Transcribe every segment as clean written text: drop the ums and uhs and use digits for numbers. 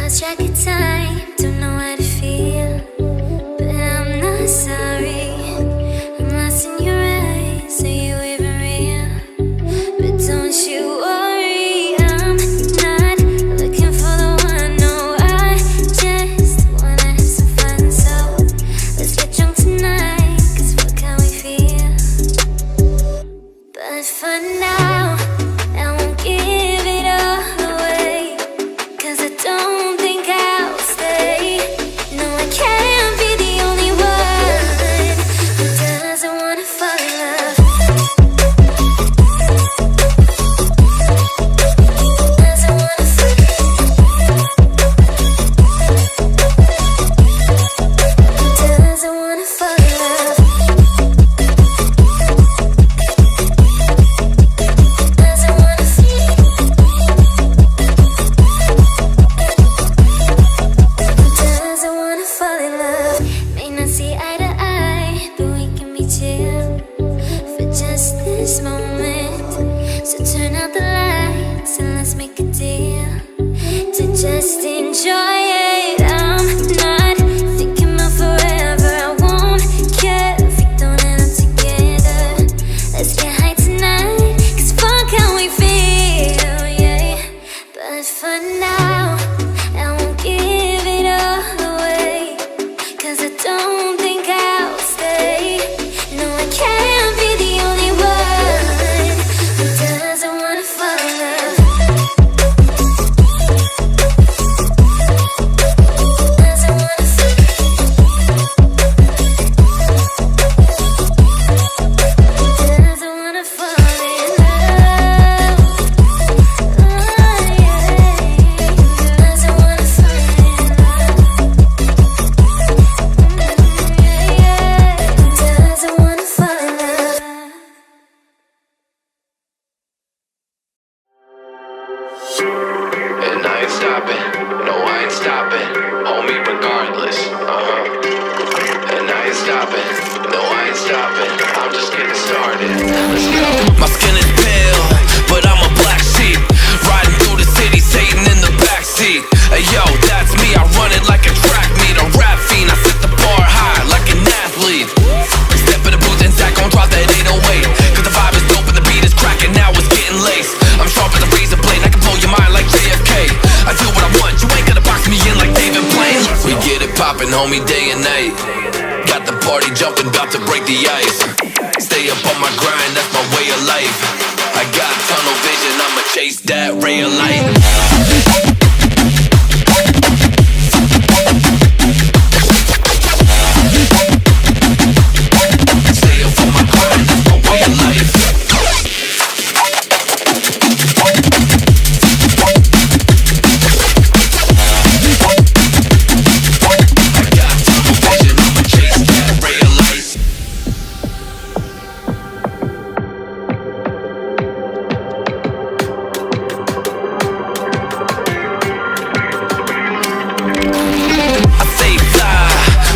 lost track of time, don't know how to feel, but I'm not sorry. I'm lost in your eyes, are you even real? But don't you worry, I'm not looking for the one. No, I just wanna have some fun. So let's get drunk tonight, 'cause fuck how we feel. But for now, I won't give it all away, 'cause I don't think I'll stay. No, I can't be the only one who doesn't wanna fall in love. Doesn't wanna fall in love. Doesn't wanna fall in love. Doesn't wanna feel. Doesn't wanna fall in love. May not see eye to eye, but we can be chill for just this moment. So turn out the lights and let's make a deal to just enjoy it. I'm not thinking about forever. I won't care if we don't end up together. Let's get high tonight, 'cause fuck how we feel, yeah. But for now, I won't give it all away, 'cause I don't think I'll stay. No, I can't be the only one who doesn't wanna fall in love. Doesn't wanna fall. Doesn't wanna fall in love. Oh, yeah. Doesn't wanna fall in love. Yeah. Doesn't wanna fall in love. And I ain't stopping, no I ain't stopping, homie regardless, And I ain't stopping, no I ain't stopping, I'm just getting started, let's go. My skin is pale, but I'm a black sheep, riding through the city, Satan in the backseat. Hey yo, that's me, I run it like a track meet, a rap fiend, I set the bar high like an athlete. Step in the booth and Zach gon' drop that 808, 'cause the vibe is dope and the beat is cracking, now it's getting laced. I'm sharp as a razor blade, I can blow your mind like JFK. I do what I want, you ain't gonna box me in like David Blaine. We get it poppin', homie, day and night. Got the party jumping, about to break the ice. Stay up on my grind, that's my way of life. I got tunnel vision, I'ma chase that ray of light. Stay up on my grind, that's my way of life. I got tunnel vision, I'ma chase that ray of light. I stay fly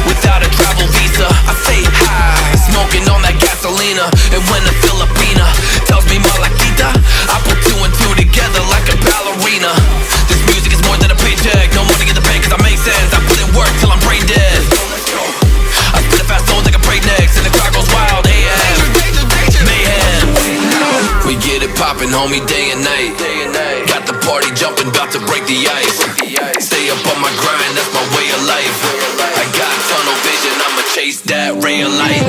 without a travel visa. I stay high, smoking on that gasolina. And when the Filipina tells me Malakita, I put two and two together like a ballerina. This music is more than a paycheck, no money in the bank 'cause I make sense. I put in work till I'm brain dead. I spit a fast soul like a breaknecks, and the crowd goes wild. AM, mayhem. We get it poppin', homie, day and night. Got the party jumping, about to break the ice. Stay up on my grind, that's my way of life. I got tunnel vision, I'ma chase that ray of light.